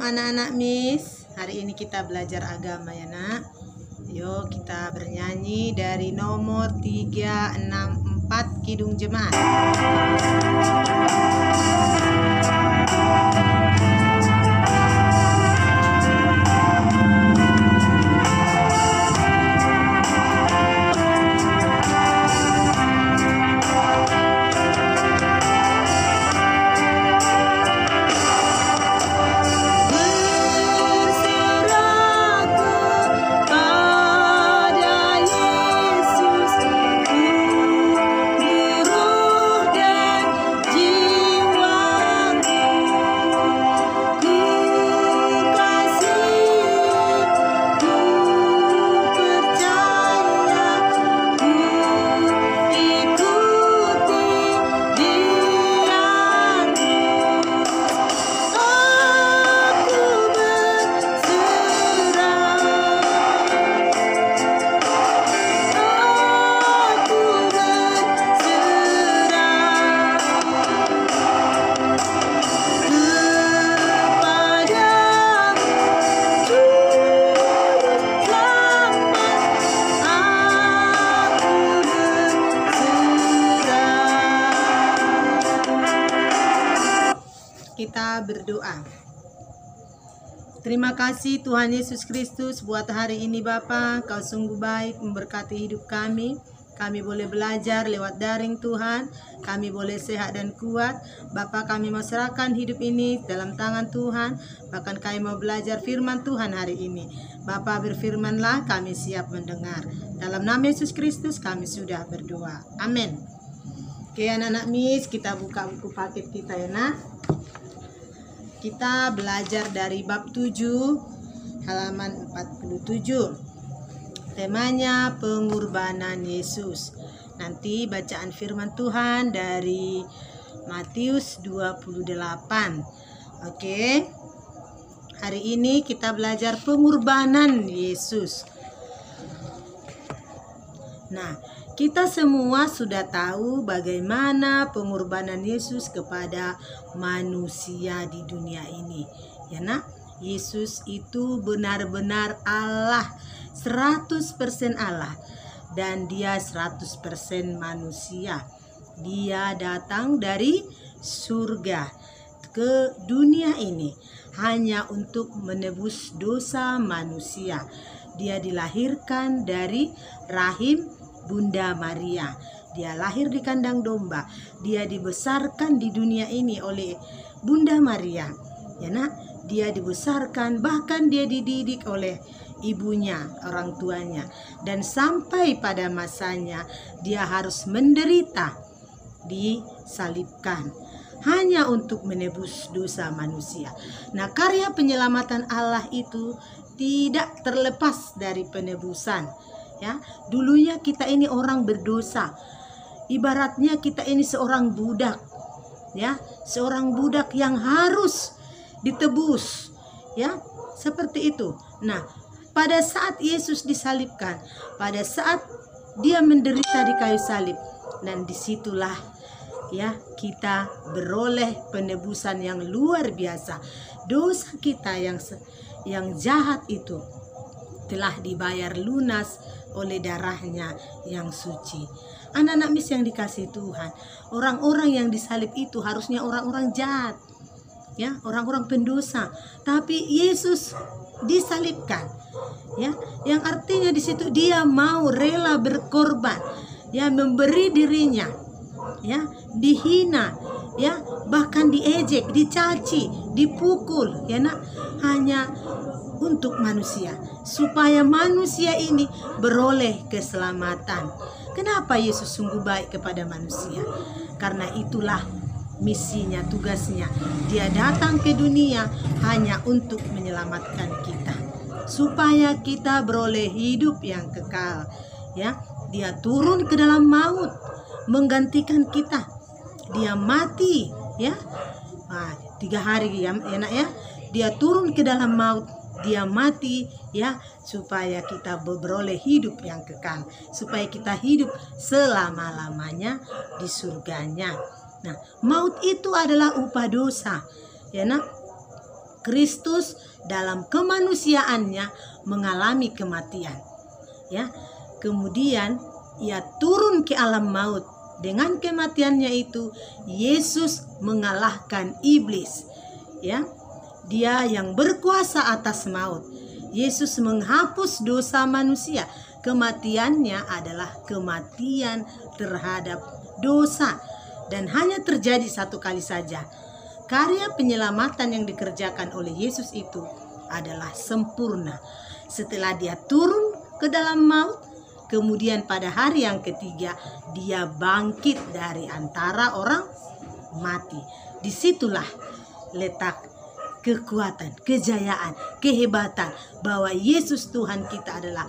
anak-anak Miss, hari ini kita belajar agama ya nak. Yuk kita bernyanyi dari nomor 364 Kidung Jemaat. Kita berdoa. Terima kasih Tuhan Yesus Kristus buat hari ini Bapa, Kau sungguh baik memberkati hidup kami. Kami boleh belajar lewat daring Tuhan, kami boleh sehat dan kuat. Bapa, kami mau serahkan hidup ini dalam tangan Tuhan. Bahkan kami mau belajar firman Tuhan hari ini. Bapa, berfirmanlah, kami siap mendengar. Dalam nama Yesus Kristus kami sudah berdoa. Amin. Oke anak-anak Miss, kita buka buku paket kita ya nak. Kita belajar dari bab 7 halaman 47. Temanya pengorbanan Yesus. Nanti bacaan firman Tuhan dari Matius 28. Oke. Hari ini kita belajar pengorbanan Yesus. Nah, kita semua sudah tahu bagaimana pengorbanan Yesus kepada manusia di dunia ini. Ya nak, Yesus itu benar-benar Allah, 100% Allah. Dan dia 100% manusia. Dia datang dari surga ke dunia ini hanya untuk menebus dosa manusia. Dia dilahirkan dari rahim Bunda Maria. Dia lahir di kandang domba. Dia dibesarkan di dunia ini oleh Bunda Maria. Ya nak, dia dibesarkan, bahkan dia dididik oleh ibunya, orang tuanya. Dan sampai pada masanya dia harus menderita, disalibkan hanya untuk menebus dosa manusia. Nah, karya penyelamatan Allah itu tidak terlepas dari penebusan. Ya, dulunya kita ini orang berdosa. Ibaratnya kita ini seorang budak. Ya, seorang budak yang harus ditebus. Ya, seperti itu. Nah, pada saat Yesus disalibkan, pada saat dia menderita di kayu salib, dan disitulah ya kita beroleh penebusan yang luar biasa. Dosa kita yang jahat itu telah dibayar lunas oleh darahnya yang suci. Anak-anak Miss yang dikasihi Tuhan, orang-orang yang disalib itu harusnya orang-orang jahat, ya, orang-orang pendosa. Tapi Yesus disalibkan, ya, yang artinya di situ dia mau rela berkorban, ya, memberi dirinya, ya, dihina, ya, bahkan diejek, dicaci, dipukul, ya nak, hanya untuk manusia, supaya manusia ini beroleh keselamatan. Kenapa Yesus sungguh baik kepada manusia? Karena itulah misinya, tugasnya. Dia datang ke dunia hanya untuk menyelamatkan kita, supaya kita beroleh hidup yang kekal. Ya, dia turun ke dalam maut menggantikan kita. Dia mati, ya, 3 hari ya nak ya. Dia turun ke dalam maut. Dia mati, ya, supaya kita beroleh hidup yang kekal, supaya kita hidup selama-lamanya di surganya. Nah, maut itu adalah upah dosa, ya nak. Kristus dalam kemanusiaannya mengalami kematian. Ya. Kemudian ia turun ke alam maut. Dengan kematiannya itu Yesus mengalahkan iblis. Ya. Dia yang berkuasa atas maut. Yesus menghapus dosa manusia. Kematiannya adalah kematian terhadap dosa dan hanya terjadi satu kali saja. Karya penyelamatan yang dikerjakan oleh Yesus itu adalah sempurna. Setelah dia turun ke dalam maut, kemudian pada hari yang ketiga dia bangkit dari antara orang mati. Disitulah letak kekuatan, kejayaan, kehebatan bahwa Yesus Tuhan kita adalah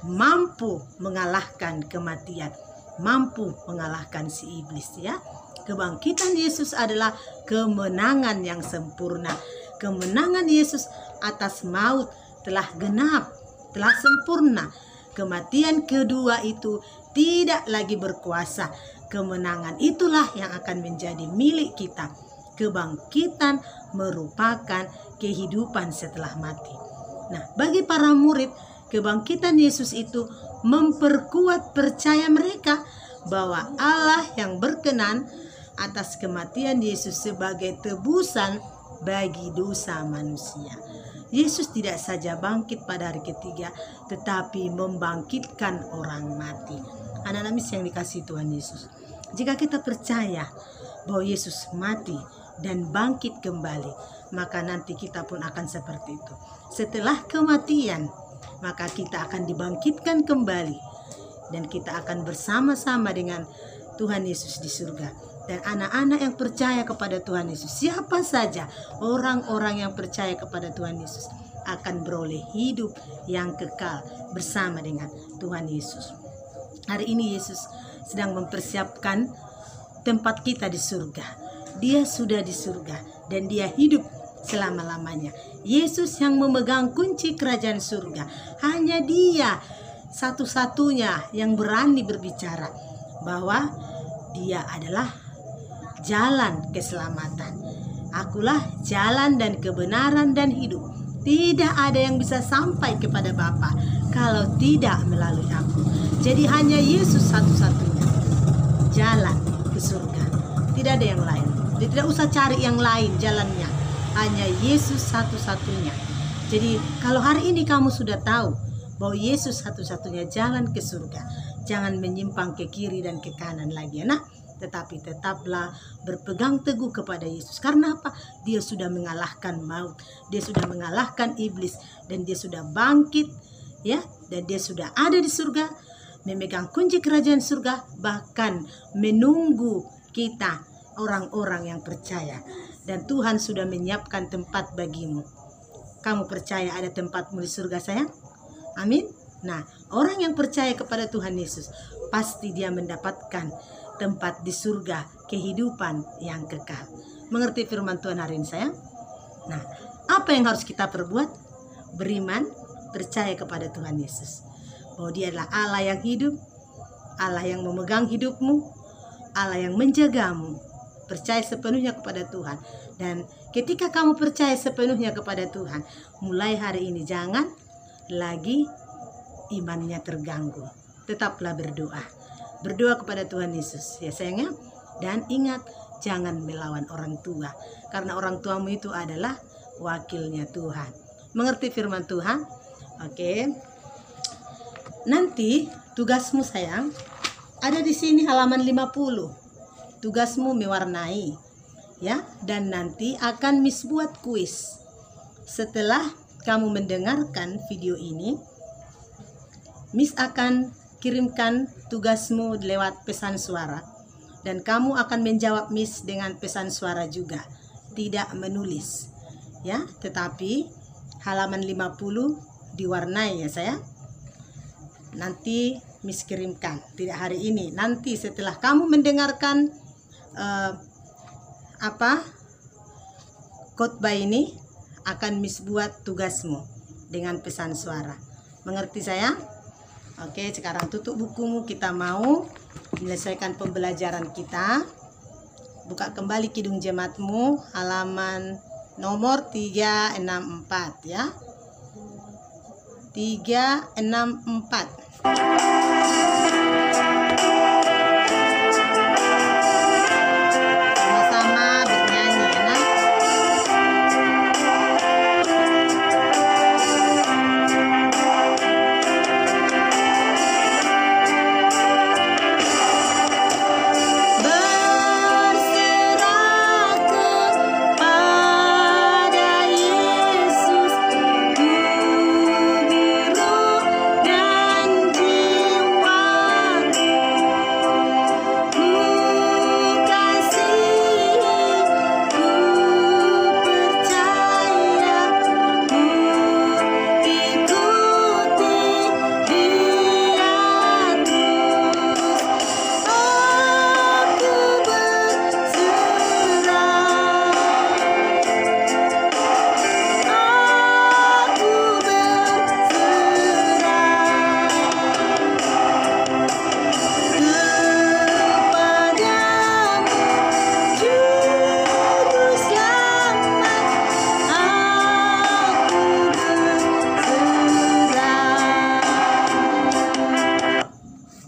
mampu mengalahkan kematian, mampu mengalahkan si iblis. Ya, kebangkitan Yesus adalah kemenangan yang sempurna. Kemenangan Yesus atas maut telah genap, telah sempurna. Kematian kedua itu tidak lagi berkuasa. Kemenangan itulah yang akan menjadi milik kita. Kebangkitan merupakan kehidupan setelah mati. Nah, bagi para murid, kebangkitan Yesus itu memperkuat percaya mereka bahwa Allah yang berkenan atas kematian Yesus sebagai tebusan bagi dosa manusia. Yesus tidak saja bangkit pada hari ketiga, tetapi membangkitkan orang mati. Anak-anak mis yang dikasihi Tuhan Yesus, jika kita percaya bahwa Yesus mati dan bangkit kembali, maka nanti kita pun akan seperti itu. Setelah kematian, maka kita akan dibangkitkan kembali dan kita akan bersama-sama dengan Tuhan Yesus di surga. Dan anak-anak yang percaya kepada Tuhan Yesus, siapa saja orang-orang yang percaya kepada Tuhan Yesus akan beroleh hidup yang kekal bersama dengan Tuhan Yesus. Hari ini Yesus sedang mempersiapkan tempat kita di surga. Dia sudah di surga dan dia hidup selama-lamanya. Yesus yang memegang kunci kerajaan surga. Hanya dia satu-satunya yang berani berbicara bahwa dia adalah jalan keselamatan. Akulah jalan dan kebenaran dan hidup. Tidak ada yang bisa sampai kepada Bapa kalau tidak melalui aku. Jadi hanya Yesus satu-satunya jalan ke surga. Tidak ada yang lain. Tidak usah cari yang lain jalannya. Hanya Yesus satu-satunya. Jadi kalau hari ini kamu sudah tahu bahwa Yesus satu-satunya jalan ke surga, jangan menyimpang ke kiri dan ke kanan lagi, nah, tetapi tetaplah berpegang teguh kepada Yesus. Karena apa? Dia sudah mengalahkan maut, dia sudah mengalahkan iblis, dan dia sudah bangkit, ya, dan dia sudah ada di surga, memegang kunci kerajaan surga, bahkan menunggu kita orang-orang yang percaya. Dan Tuhan sudah menyiapkan tempat bagimu. Kamu percaya ada tempatmu di surga, sayang? Amin. Nah, orang yang percaya kepada Tuhan Yesus pasti dia mendapatkan tempat di surga, kehidupan yang kekal. Mengerti firman Tuhan hari ini, sayang? Nah, apa yang harus kita perbuat? Beriman, percaya kepada Tuhan Yesus bahwa dia adalah Allah yang hidup, Allah yang memegang hidupmu, Allah yang menjagamu. Percaya sepenuhnya kepada Tuhan. Dan ketika kamu percaya sepenuhnya kepada Tuhan, mulai hari ini jangan lagi imannya terganggu. Tetaplah berdoa. Berdoa kepada Tuhan Yesus, ya sayangnya. Dan ingat, jangan melawan orang tua. Karena orang tuamu itu adalah wakilnya Tuhan. Mengerti firman Tuhan? Oke. Nanti tugasmu, sayang, ada di sini halaman 50. Tugasmu mewarnai, ya, dan nanti akan Miss buat kuis. Setelah kamu mendengarkan video ini, Miss akan kirimkan tugasmu lewat pesan suara, dan kamu akan menjawab Miss dengan pesan suara juga, tidak menulis, ya, tetapi halaman 50 diwarnai, ya sayang. Nanti Miss kirimkan, tidak hari ini, nanti setelah kamu mendengarkan khotbah ini, akan Miss buat tugasmu dengan pesan suara. Mengerti sayang? Oke, sekarang tutup bukumu, kita mau menyelesaikan pembelajaran kita. Buka kembali Kidung Jemaatmu halaman nomor 364 ya. 364. Sama-sama bernyanyi ya.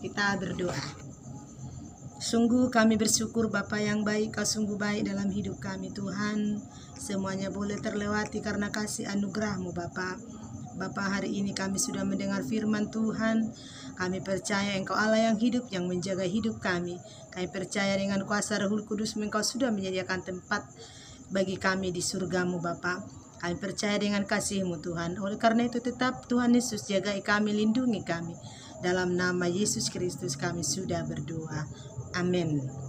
Kita berdoa. Sungguh kami bersyukur Bapa yang baik, Kau sungguh baik dalam hidup kami Tuhan. Semuanya boleh terlewati karena kasih anugerah-Mu Bapa. Bapa, hari ini kami sudah mendengar firman Tuhan. Kami percaya Engkau Allah yang hidup, yang menjaga hidup kami. Kami percaya dengan kuasa Roh Kudus Engkau sudah menyediakan tempat bagi kami di surga-Mu Bapa. Kami percaya dengan kasih-Mu Tuhan. Oleh karena itu tetap Tuhan Yesus jagai kami, lindungi kami. Dalam nama Yesus Kristus kami sudah berdoa. Amin.